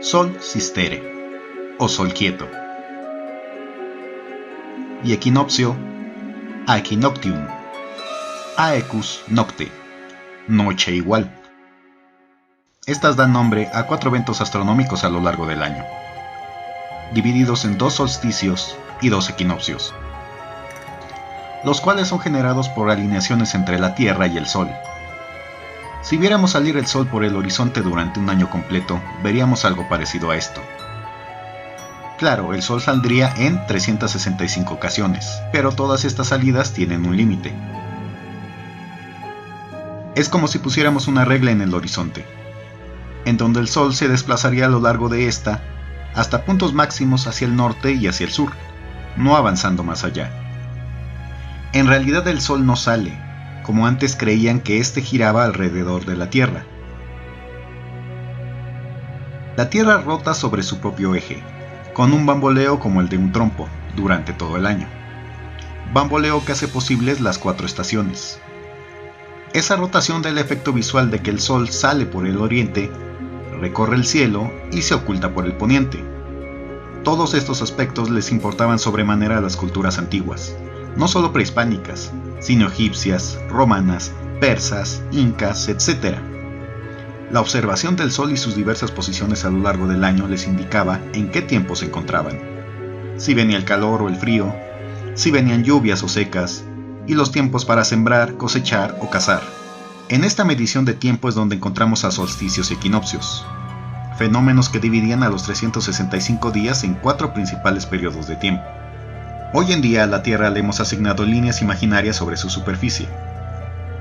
Sol Sistere o Sol Quieto, y equinoccio Aequinoctium, Aequus Nocte, noche igual. Estas dan nombre a 4 eventos astronómicos a lo largo del año, divididos en 2 solsticios y 2 equinoccios, los cuales son generados por alineaciones entre la Tierra y el Sol. Si viéramos salir el Sol por el horizonte durante un año completo, veríamos algo parecido a esto. Claro, el Sol saldría en 365 ocasiones, pero todas estas salidas tienen un límite. Es como si pusiéramos una regla en el horizonte, en donde el Sol se desplazaría a lo largo de esta hasta puntos máximos hacia el norte y hacia el sur, no avanzando más allá. En realidad el Sol no sale, como antes creían que éste giraba alrededor de la Tierra. La Tierra rota sobre su propio eje, con un bamboleo como el de un trompo, durante todo el año. Bamboleo que hace posibles las 4 estaciones. Esa rotación da el efecto visual de que el Sol sale por el oriente, recorre el cielo y se oculta por el poniente. Todos estos aspectos les importaban sobremanera a las culturas antiguas, no solo prehispánicas, sino egipcias, romanas, persas, incas, etc. La observación del Sol y sus diversas posiciones a lo largo del año les indicaba en qué tiempo se encontraban, si venía el calor o el frío, si venían lluvias o secas, y los tiempos para sembrar, cosechar o cazar. En esta medición de tiempo es donde encontramos a solsticios y equinoccios, fenómenos que dividían a los 365 días en 4 principales periodos de tiempo. Hoy en día a la Tierra le hemos asignado líneas imaginarias sobre su superficie,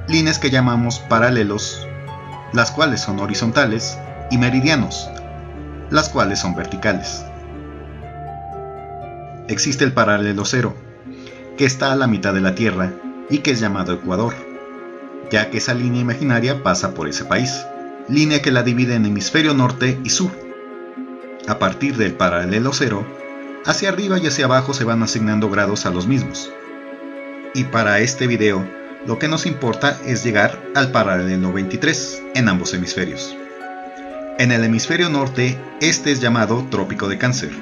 líneas que llamamos paralelos, las cuales son horizontales, y meridianos, las cuales son verticales. Existe el paralelo cero, que está a la mitad de la Tierra y que es llamado Ecuador, ya que esa línea imaginaria pasa por ese país, línea que la divide en hemisferio norte y sur. A partir del paralelo cero, hacia arriba y hacia abajo se van asignando grados a los mismos. Y para este video, lo que nos importa es llegar al paralelo 23 en ambos hemisferios. En el hemisferio norte, este es llamado Trópico de Cáncer,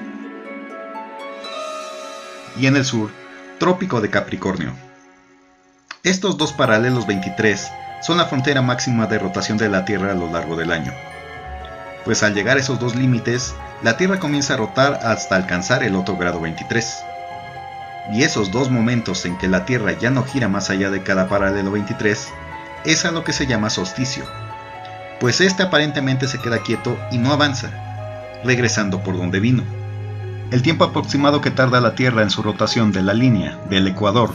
y en el sur, Trópico de Capricornio. Estos 2 paralelos 23 son la frontera máxima de rotación de la Tierra a lo largo del año, pues al llegar a esos 2 límites, la Tierra comienza a rotar hasta alcanzar el otro grado 23. Y esos 2 momentos en que la Tierra ya no gira más allá de cada paralelo 23 es a lo que se llama solsticio, pues este aparentemente se queda quieto y no avanza, regresando por donde vino. El tiempo aproximado que tarda la Tierra en su rotación de la línea del Ecuador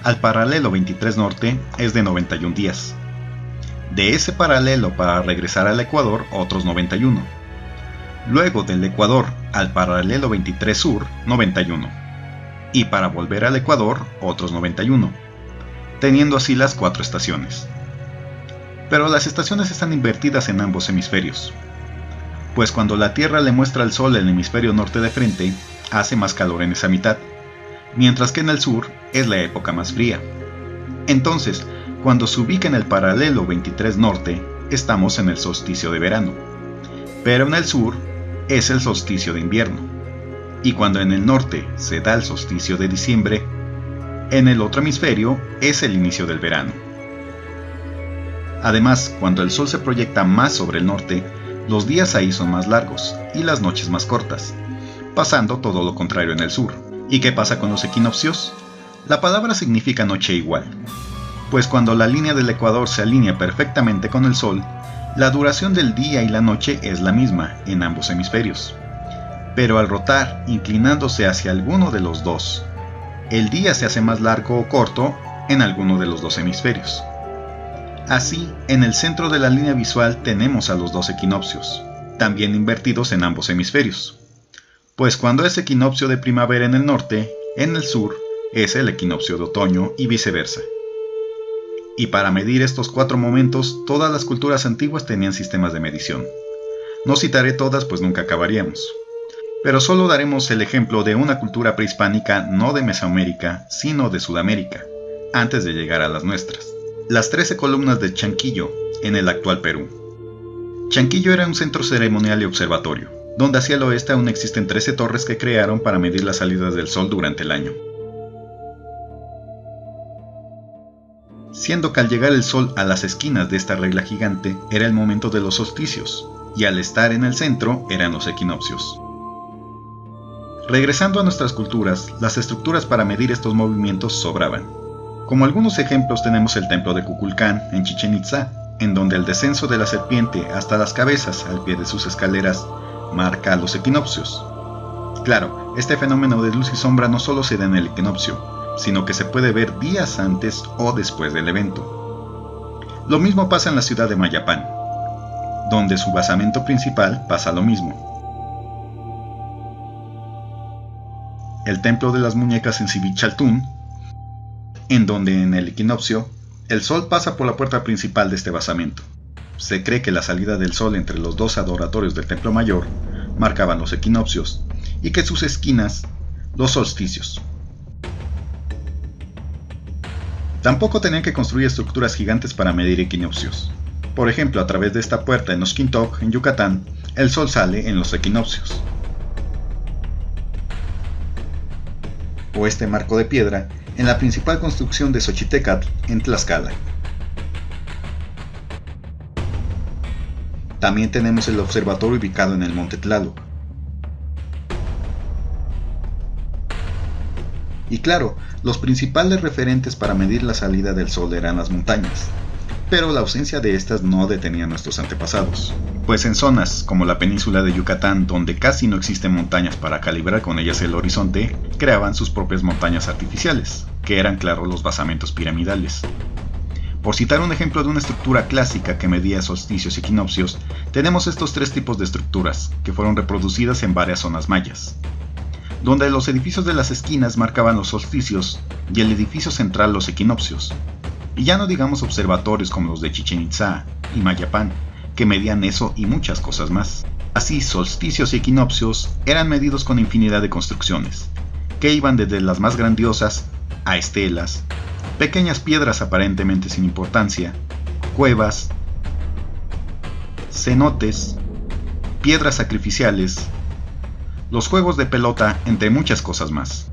al paralelo 23 norte es de 91 días. De ese paralelo para regresar al Ecuador otros 91. Luego del Ecuador al paralelo 23 sur, 91. Y para volver al Ecuador, otros 91, teniendo así las 4 estaciones. Pero las estaciones están invertidas en ambos hemisferios, pues cuando la Tierra le muestra al Sol el hemisferio norte de frente, hace más calor en esa mitad, mientras que en el sur es la época más fría. Entonces, cuando se ubica en el paralelo 23 norte, estamos en el solsticio de verano, pero en el sur es el solsticio de invierno. Y cuando en el norte se da el solsticio de diciembre, en el otro hemisferio es el inicio del verano. Además, cuando el Sol se proyecta más sobre el norte, los días ahí son más largos y las noches más cortas, pasando todo lo contrario en el sur. ¿Y qué pasa con los equinoccios? La palabra significa noche igual, pues cuando la línea del Ecuador se alinea perfectamente con el Sol, la duración del día y la noche es la misma en ambos hemisferios. Pero al rotar inclinándose hacia alguno de los dos, el día se hace más largo o corto en alguno de los 2 hemisferios. Así, en el centro de la línea visual tenemos a los 2 equinoccios, también invertidos en ambos hemisferios, pues cuando es equinoccio de primavera en el norte, en el sur es el equinoccio de otoño y viceversa. Y para medir estos 4 momentos, todas las culturas antiguas tenían sistemas de medición. No citaré todas pues nunca acabaríamos, pero solo daremos el ejemplo de una cultura prehispánica no de Mesoamérica, sino de Sudamérica, antes de llegar a las nuestras. Las 13 columnas de Chanquillo, en el actual Perú. Chanquillo era un centro ceremonial y observatorio, donde hacia el oeste aún existen 13 torres que crearon para medir las salidas del sol durante el año. Siendo que al llegar el sol a las esquinas de esta regla gigante era el momento de los solsticios, y al estar en el centro eran los equinoccios. Regresando a nuestras culturas, las estructuras para medir estos movimientos sobraban. Como algunos ejemplos tenemos el templo de Kukulcán en Chichén Itzá, en donde el descenso de la serpiente hasta las cabezas al pie de sus escaleras marca los equinoccios. Claro, este fenómeno de luz y sombra no solo se da en el equinoccio, sino que se puede ver días antes o después del evento. Lo mismo pasa en la ciudad de Mayapán, donde su basamento principal pasa lo mismo. El templo de las muñecas en Sibichaltún, en donde en el equinoccio el sol pasa por la puerta principal de este basamento. Se cree que la salida del sol entre los dos adoratorios del templo mayor marcaban los equinoccios y que sus esquinas los solsticios. Tampoco tenían que construir estructuras gigantes para medir equinoccios. Por ejemplo, a través de esta puerta en Oxquintoc, en Yucatán, el sol sale en los equinoccios. O este marco de piedra en la principal construcción de Xochitecatl en Tlaxcala. También tenemos el observatorio ubicado en el Monte Tlaloc. Y claro, los principales referentes para medir la salida del sol eran las montañas, pero la ausencia de estas no detenía a nuestros antepasados, pues en zonas como la península de Yucatán, donde casi no existen montañas para calibrar con ellas el horizonte, creaban sus propias montañas artificiales, que eran claro los basamentos piramidales. Por citar un ejemplo de una estructura clásica que medía solsticios y equinoccios, tenemos estos tres tipos de estructuras, que fueron reproducidas en varias zonas mayas, donde los edificios de las esquinas marcaban los solsticios y el edificio central los equinoccios. Y ya no digamos observatorios como los de Chichén Itzá y Mayapán, que medían eso y muchas cosas más. Así, solsticios y equinoccios eran medidos con infinidad de construcciones, que iban desde las más grandiosas a estelas, pequeñas piedras aparentemente sin importancia, cuevas, cenotes, piedras sacrificiales, los juegos de pelota, entre muchas cosas más.